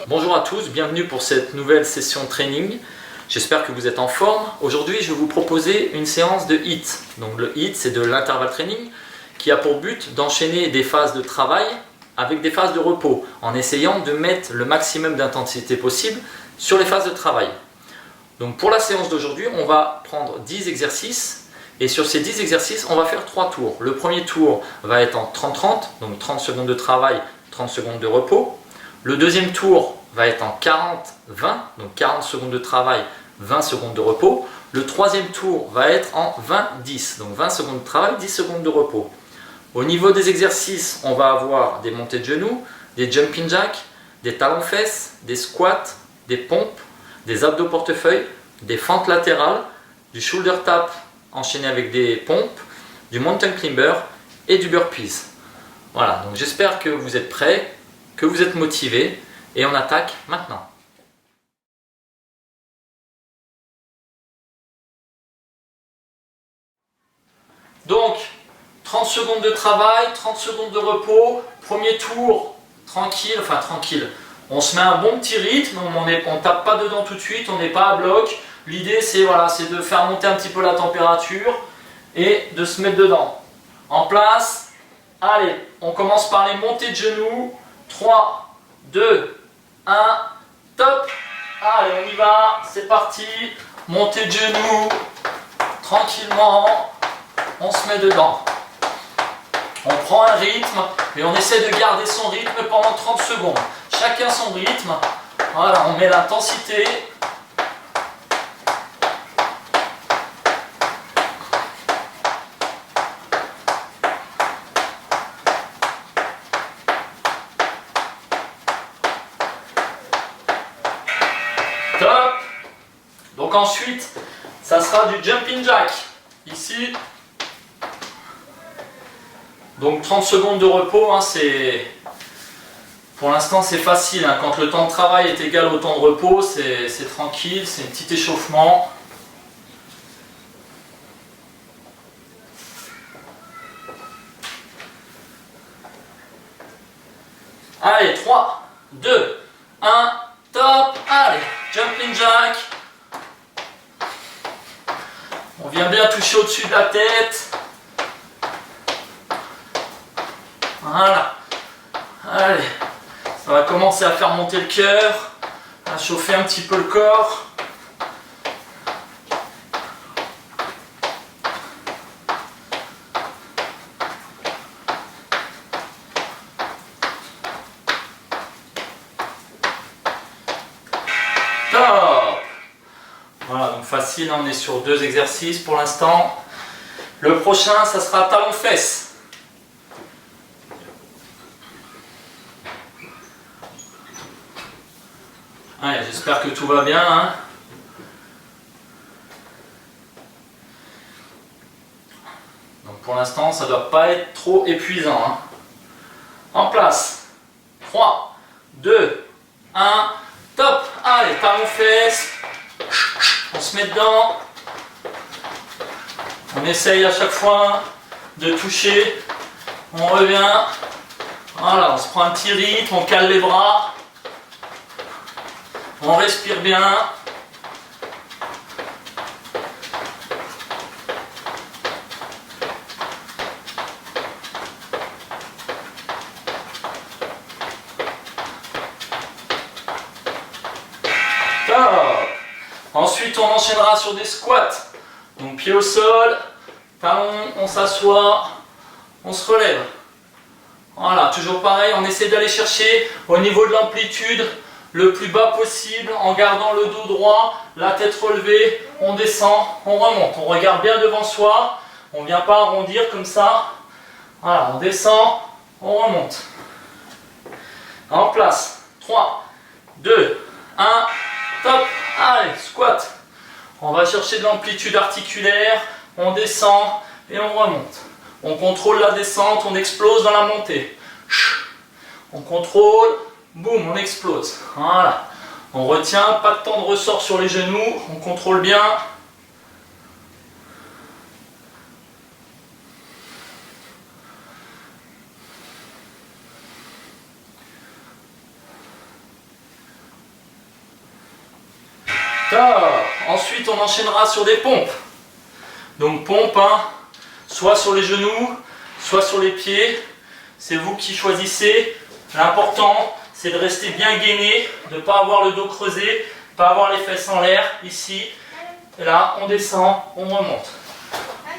Bonjour à tous, bienvenue pour cette nouvelle session de training. J'espère que vous êtes en forme. Aujourd'hui, je vais vous proposer une séance de HIIT. Donc le HIIT, c'est de l'intervalle training qui a pour but d'enchaîner des phases de travail avec des phases de repos en essayant de mettre le maximum d'intensité possible sur les phases de travail. Donc pour la séance d'aujourd'hui, on va prendre 10 exercices et sur ces 10 exercices, on va faire 3 tours. Le premier tour va être en 30-30, donc 30 secondes de travail, 30 secondes de repos. Le deuxième tour va être en 40-20, donc 40 secondes de travail, 20 secondes de repos. Le troisième tour va être en 20-10, donc 20 secondes de travail, 10 secondes de repos. Au niveau des exercices, on va avoir des montées de genoux, des jumping jacks, des talons-fesses, des squats, des pompes, des abdos portefeuille, des fentes latérales, du shoulder tap enchaîné avec des pompes, du mountain climber et du burpees. Voilà, donc j'espère que vous êtes prêts, que vous êtes motivés et on attaque maintenant. Donc, 30 secondes de travail, 30 secondes de repos, premier tour, tranquille, on se met un bon petit rythme, on ne tape pas dedans tout de suite, on n'est pas à bloc. L'idée c'est de faire monter un petit peu la température et de se mettre dedans. En place, allez, on commence par les montées de genoux, 3, 2, 1, top. Allez, on y va, c'est parti, montée de genoux, tranquillement, on se met dedans. On prend un rythme et on essaie de garder son rythme pendant 30 secondes. Chacun son rythme. Voilà, on met l'intensité. Top. Donc ensuite, ça sera du jumping jack. Ici. Donc 30 secondes de repos, pour l'instant c'est facile, quand le temps de travail est égal au temps de repos, c'est tranquille, c'est un petit échauffement. Allez, 3, 2, 1, top, allez, jumping jack. On vient bien toucher au-dessus de la tête. Voilà, allez, ça va commencer à faire monter le cœur, à chauffer un petit peu le corps. Top. Voilà, donc facile, on est sur 2 exercices pour l'instant. Le prochain, ça sera talons-fesses. Allez, j'espère que tout va bien. Donc pour l'instant, ça ne doit pas être trop épuisant. En place. 3, 2, 1, top. Allez, talons-fesses. On se met dedans. On essaye à chaque fois de toucher. On revient. Voilà, on se prend un petit rythme, on cale les bras. On respire bien. Top. Ensuite, on enchaînera sur des squats. Donc pied au sol, talons, on s'assoit, on se relève. Voilà, toujours pareil, on essaie d'aller chercher au niveau de l'amplitude le plus bas possible en gardant le dos droit, la tête relevée, on descend, on remonte, on regarde bien devant soi, on ne vient pas arrondir comme ça. Voilà, on descend, on remonte. En place, 3, 2, 1, top, allez, squat. On va chercher de l'amplitude articulaire, on descend et on remonte. On contrôle la descente, on explose dans la montée. On contrôle, boum, on explose. Voilà. On retient, pas de temps de ressort sur les genoux, on contrôle bien. Top. Ensuite, on enchaînera sur des pompes. Donc pompe, hein, soit sur les genoux, soit sur les pieds. C'est vous qui choisissez. L'important, c'est de rester bien gainé, de ne pas avoir le dos creusé, de ne pas avoir les fesses en l'air, ici. Et là, on descend, on remonte.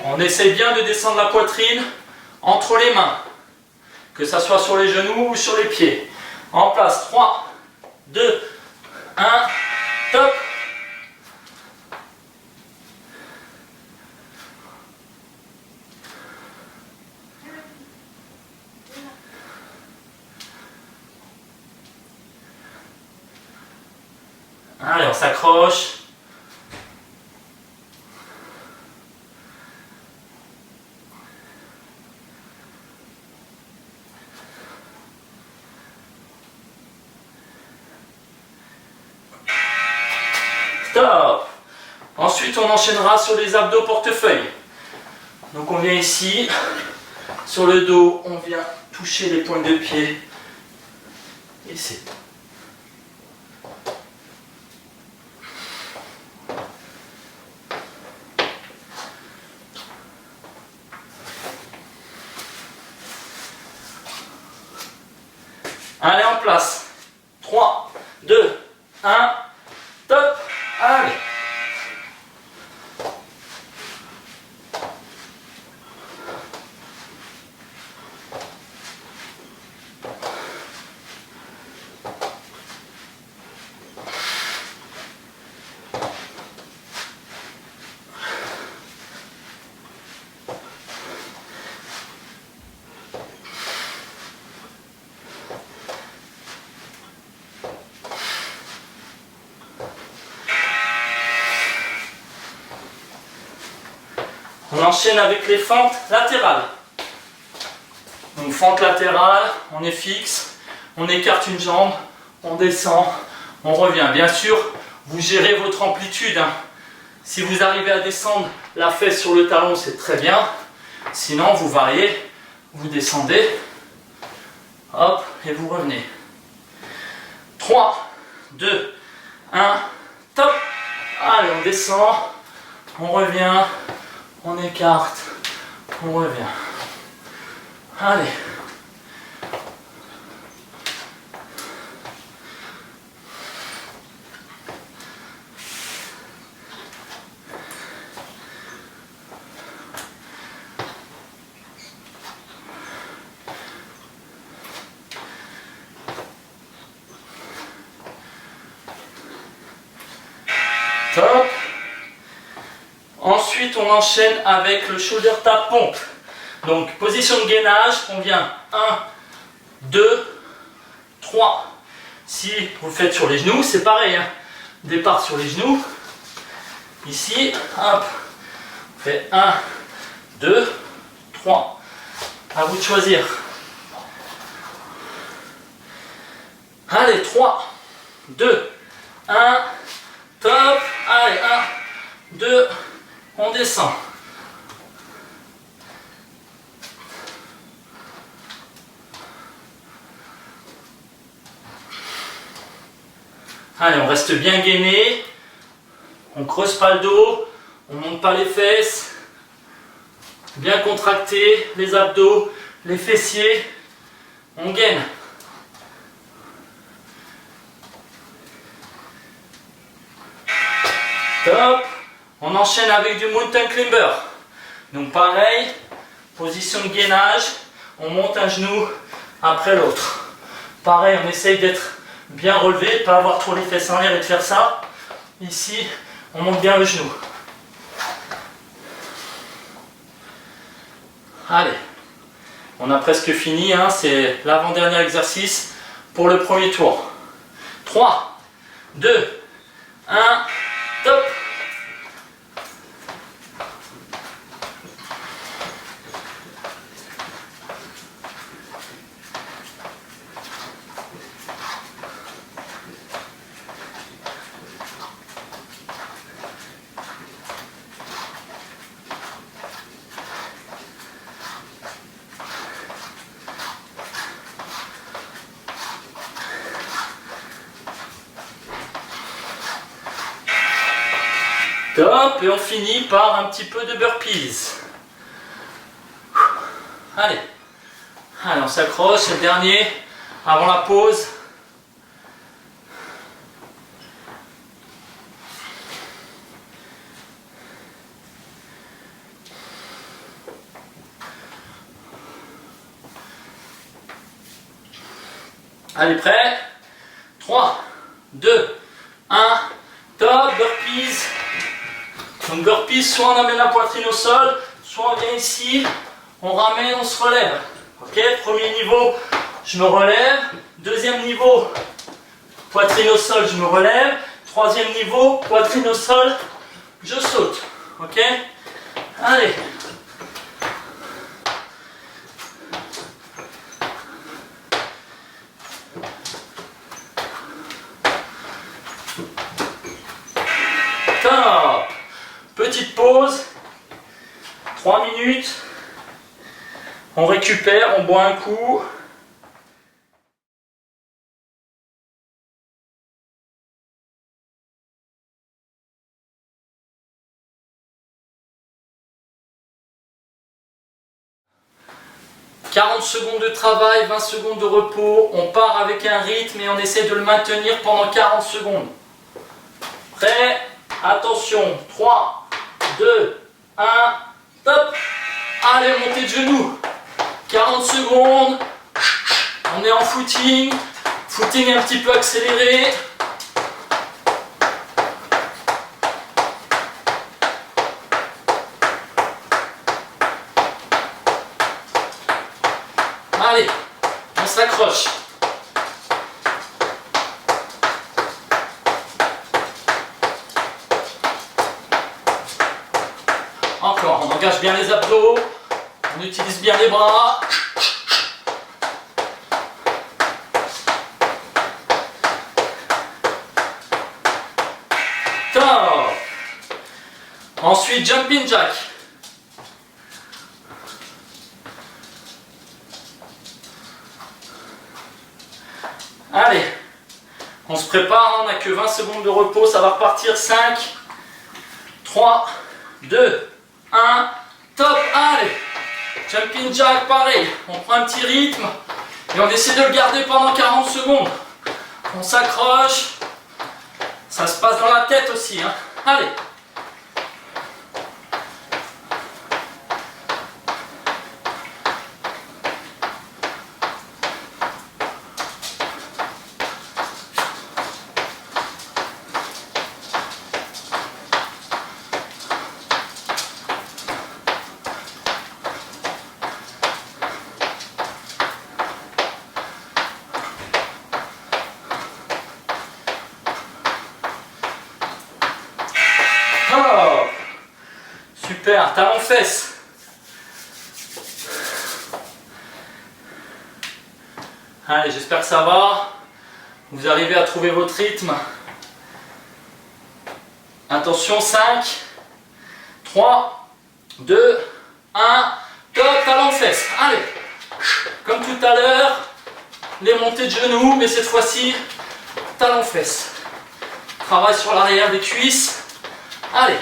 On essaie bien de descendre la poitrine entre les mains, que ça soit sur les genoux ou sur les pieds. En place, 3, 2, 1, top. Allez, on s'accroche. Stop. Ensuite, on enchaînera sur les abdos portefeuille. Donc, on vient ici, sur le dos, on vient toucher les pointes de pied. Ici. Allez, en place. 3, 2, 1, top. Allez. On enchaîne avec les fentes latérales. Donc fente latérale, on est fixe, on écarte une jambe, on descend, on revient. Bien sûr, vous gérez votre amplitude, hein. Si vous arrivez à descendre la fesse sur le talon, c'est très bien. Sinon, vous variez, vous descendez, hop, et vous revenez. 3, 2, 1, top. Allez, on descend, on revient. On écarte, on revient. Allez. Top. Ensuite, on enchaîne avec le shoulder tap pompe. Donc, position de gainage, on vient 1, 2, 3. Si vous le faites sur les genoux, c'est pareil, hein. Départ sur les genoux. Ici, hop, on fait 1, 2, 3. À vous de choisir. Allez, 3, 2, 1, top. Allez, 1, 2, on descend. Allez, on reste bien gainé. On creuse pas le dos. On monte pas les fesses. Bien contracté, les abdos, les fessiers. On gaine. Top. On enchaîne avec du mountain climber. Donc pareil, position de gainage, on monte un genou après l'autre. Pareil, on essaye d'être bien relevé, pas avoir trop les fesses en l'air et de faire ça. Ici, on monte bien le genou. Allez, on a presque fini, hein, c'est l'avant-dernier exercice pour le premier tour. 3, 2, 1, top. Top, et on finit par un petit peu de burpees. Allez, allez, on s'accroche, c'est le dernier, avant la pause. Allez, prêt? 3, 2, 1, top, burpees. Donc burpees, soit on amène la poitrine au sol, soit on vient ici, on ramène, on se relève. Ok, premier niveau, je me relève. Deuxième niveau, poitrine au sol, je me relève. Troisième niveau, poitrine au sol, je saute. Ok, allez. Top. Petite pause, 3 minutes, on récupère, on boit un coup. « 40 secondes de travail, 20 secondes de repos, on part avec un rythme et on essaie de le maintenir pendant 40 secondes. Prêt? Attention, 3, 2, 1, top. Allez, montée de genoux. 40 secondes. On est en footing. Footing un petit peu accéléré. Allez, on s'accroche. Encore, on engage bien les abdos, on utilise bien les bras. Top. Ensuite, jumping jack. Allez, on se prépare, on n'a que 20 secondes de repos, ça va repartir. 5, 3, 2, 1, top, allez, jumping jack, pareil, on prend un petit rythme et on essaie de le garder pendant 40 secondes. On s'accroche, ça se passe dans la tête aussi, hein. Allez. Oh, super, talon fesse. Allez, j'espère que ça va. Vous arrivez à trouver votre rythme. Attention, 5, 3, 2, 1, top, talon fesse. Allez, comme tout à l'heure, les montées de genoux, mais cette fois-ci, talon fesse. Travail sur l'arrière des cuisses. Allez.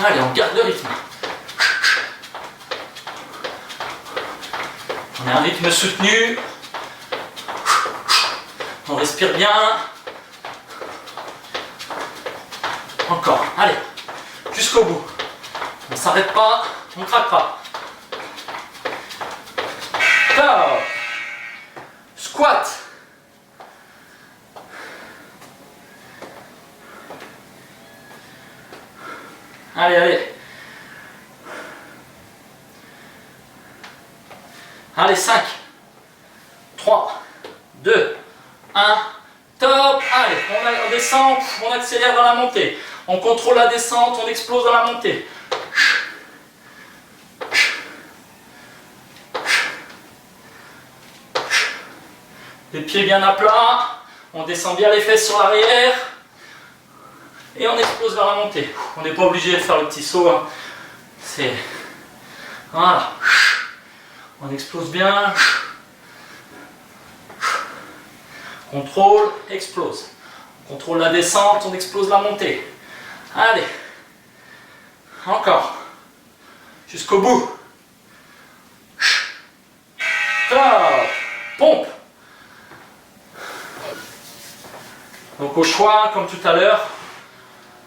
Allez, on garde le rythme. On a un rythme soutenu. On respire bien. Encore, allez. Jusqu'au bout. On ne s'arrête pas, on ne craque pas. Top. Squat. Allez, allez. Allez, 5, 3, 2, 1, top. Allez, on descend, on accélère dans la montée. On contrôle la descente, on explose dans la montée. Les pieds bien à plat, on descend bien les fesses sur l'arrière et on explose vers la montée. On n'est pas obligé de faire le petit saut, hein. C'est... Voilà. On explose bien. Contrôle, explose. On contrôle la descente, on explose la montée. Allez. Encore. Jusqu'au bout. Top. Pompe. Donc au choix, comme tout à l'heure,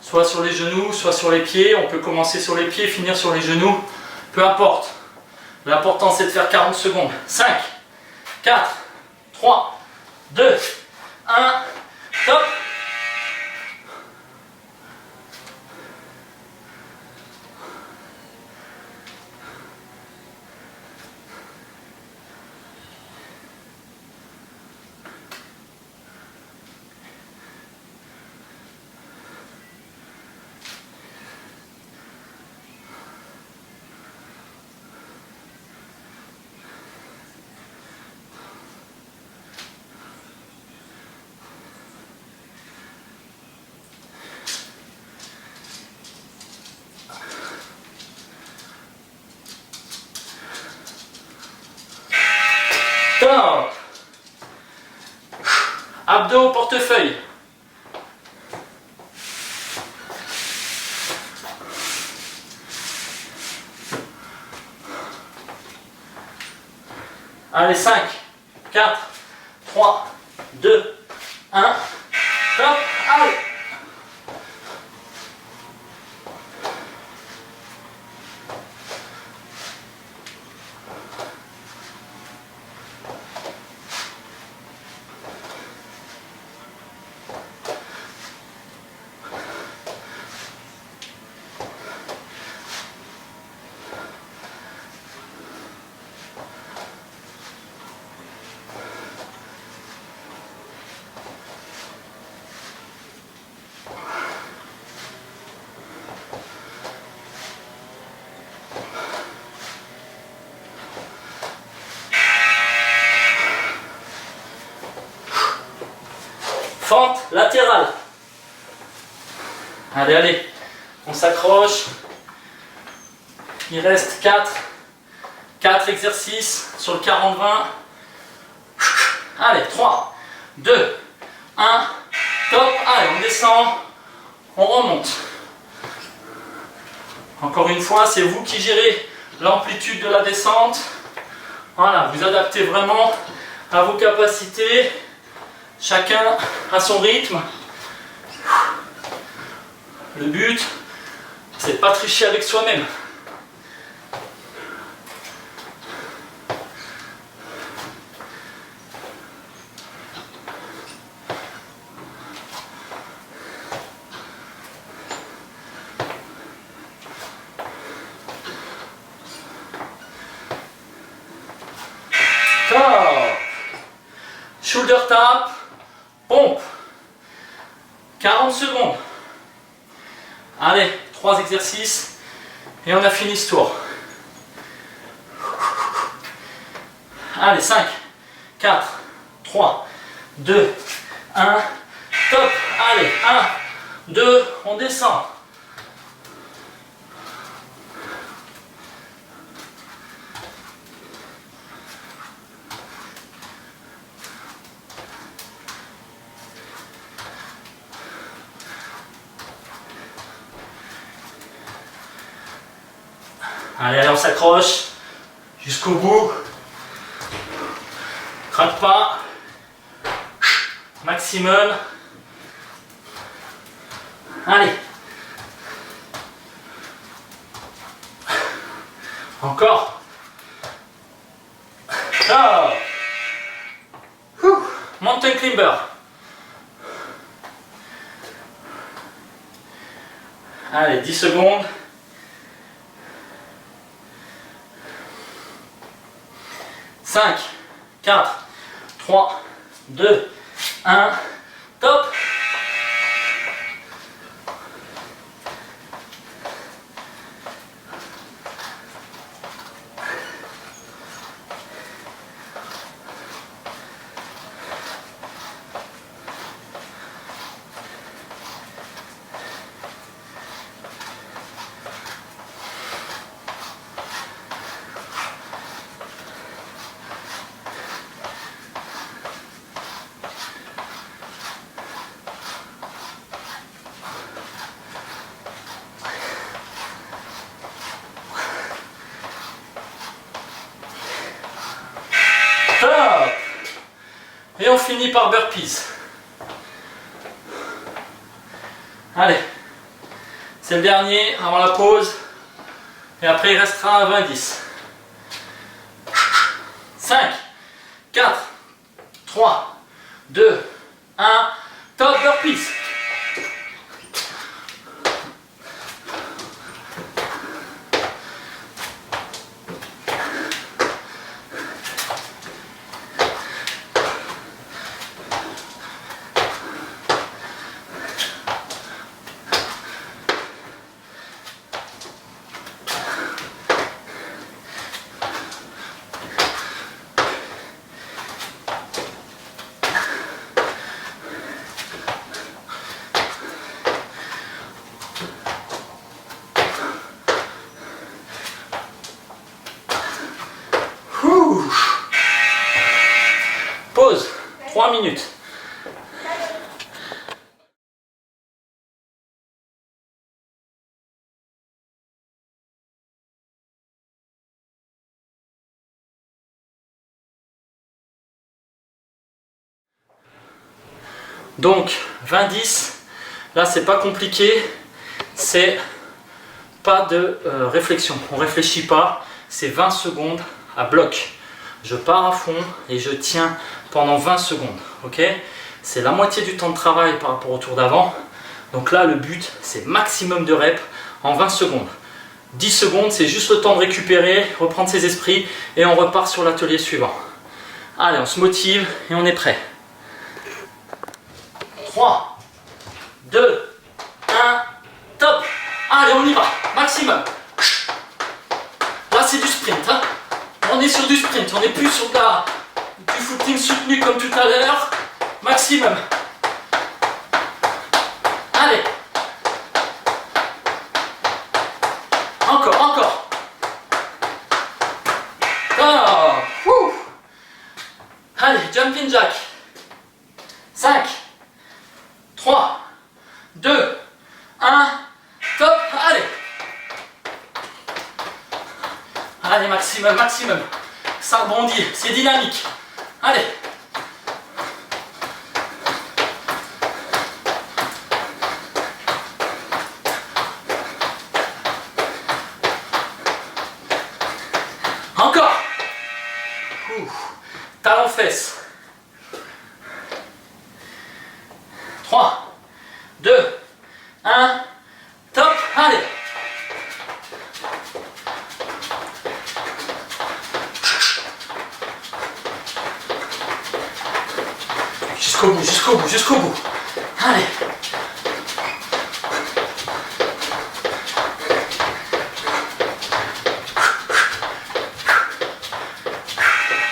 soit sur les genoux, soit sur les pieds. On peut commencer sur les pieds, finir sur les genoux. Peu importe. L'important c'est de faire 40 secondes. 5, 4, 3, 2, 1, top. Top. Abdos, portefeuille. Allez, 5, 4, 3, 2, 1. Top. Allez. Fente latérale. Allez, allez. On s'accroche. Il reste 4 exercices sur le 40-20. Allez, 3, 2, 1. Top. Allez, on descend. On remonte. Encore une fois, c'est vous qui gérez l'amplitude de la descente. Voilà, vous adaptez vraiment à vos capacités. Chacun à son rythme. Le but, c'est de pas tricher avec soi-même. Top. Shoulder tap. Pompe. 40 secondes. Allez, 3 exercices et on a fini ce tour. Allez, 5, 4, 3, 2, 1. Top. Allez, 1, 2, on descend. Allez, allez, on s'accroche jusqu'au bout. Craque pas. Maximum. Allez. Encore. Ah. Mountain climber. Allez, 10 secondes. 5, 4, 3, 2, 1, top. Et on finit par burpees. Allez, c'est le dernier avant la pause. Et après il restera 20-10. 5, 4, 3, 2, 1. Top burpees. Pause, 3 minutes. Donc 20-10, là c'est pas compliqué, c'est pas de réflexion, on réfléchit pas, c'est 20 secondes à bloc. Je pars à fond et je tiens pendant 20 secondes, ok? C'est la moitié du temps de travail par rapport au tour d'avant. Donc là, le but, c'est maximum de reps en 20 secondes. 10 secondes, c'est juste le temps de récupérer, reprendre ses esprits et on repart sur l'atelier suivant. Allez, on se motive et on est prêt. 3, 2, 1, top! Allez, on y va, maximum. Là, c'est du sprint, hein? On est sur du sprint, on n'est plus sur du footing soutenu comme tout à l'heure. Maximum. Allez. Encore, encore. Oh. Allez, jumping jack. 5, 3, 2, 1, top, allez. Allez, maximum, maximum. Ça rebondit, c'est dynamique. Allez. Encore. Talon fesse. 3, 2, 1, top, allez. Jusqu'au bout, jusqu'au bout, jusqu'au bout. Allez.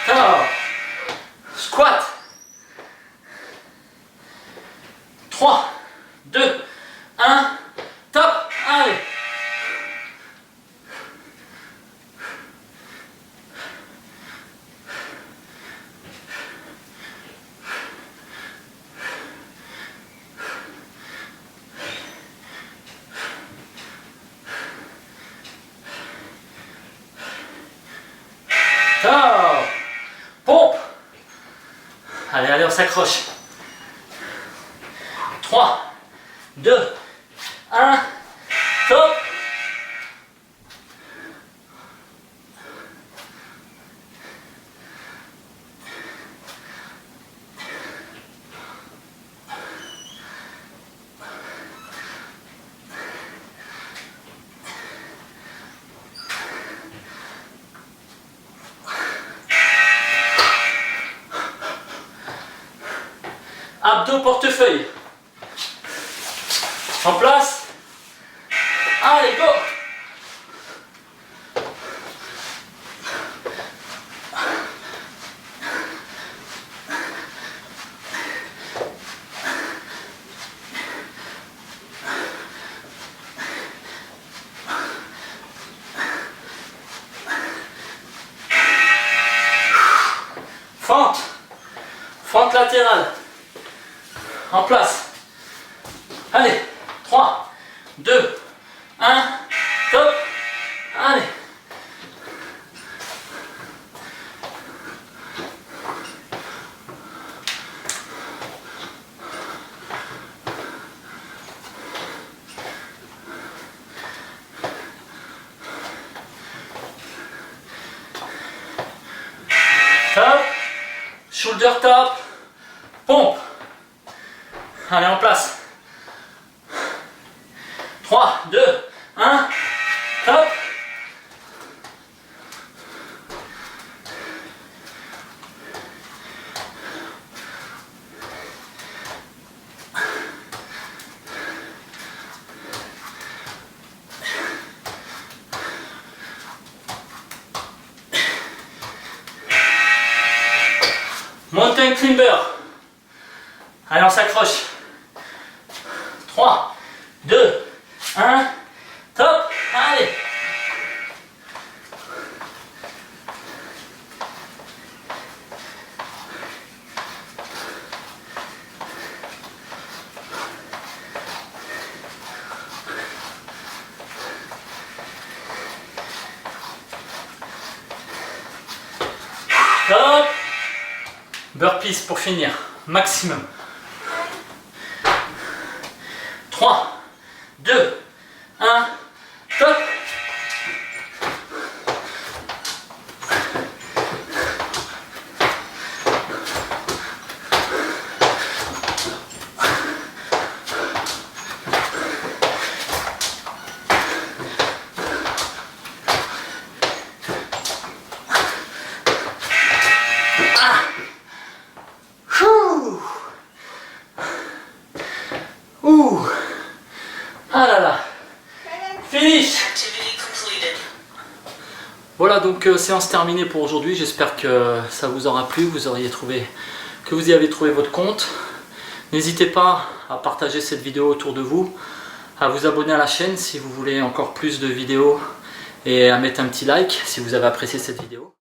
Alors, squat. 3, 2, 1, top, allez. Top. Pompe. Allez, allez, on s'accroche. 3, 2, 1, top. Abdos portefeuille. En place. Allez, go. Fente. Fente latérale. En place. Allez, 3, 2, 1, top. Allez. shoulder tap, pompe. Allez, en place. 3, 2, 1, top. Mountain climber. Allez, on s'accroche. 3, 2, 1, top. Allez. Top. Burpees pour finir, maximum. 3, 2, 1, top. Ouh. Ah là là. Finish. Voilà, donc séance terminée pour aujourd'hui. J'espère que ça vous aura plu, que vous y avez trouvé votre compte. N'hésitez pas à partager cette vidéo autour de vous, à vous abonner à la chaîne si vous voulez encore plus de vidéos et à mettre un petit like si vous avez apprécié cette vidéo.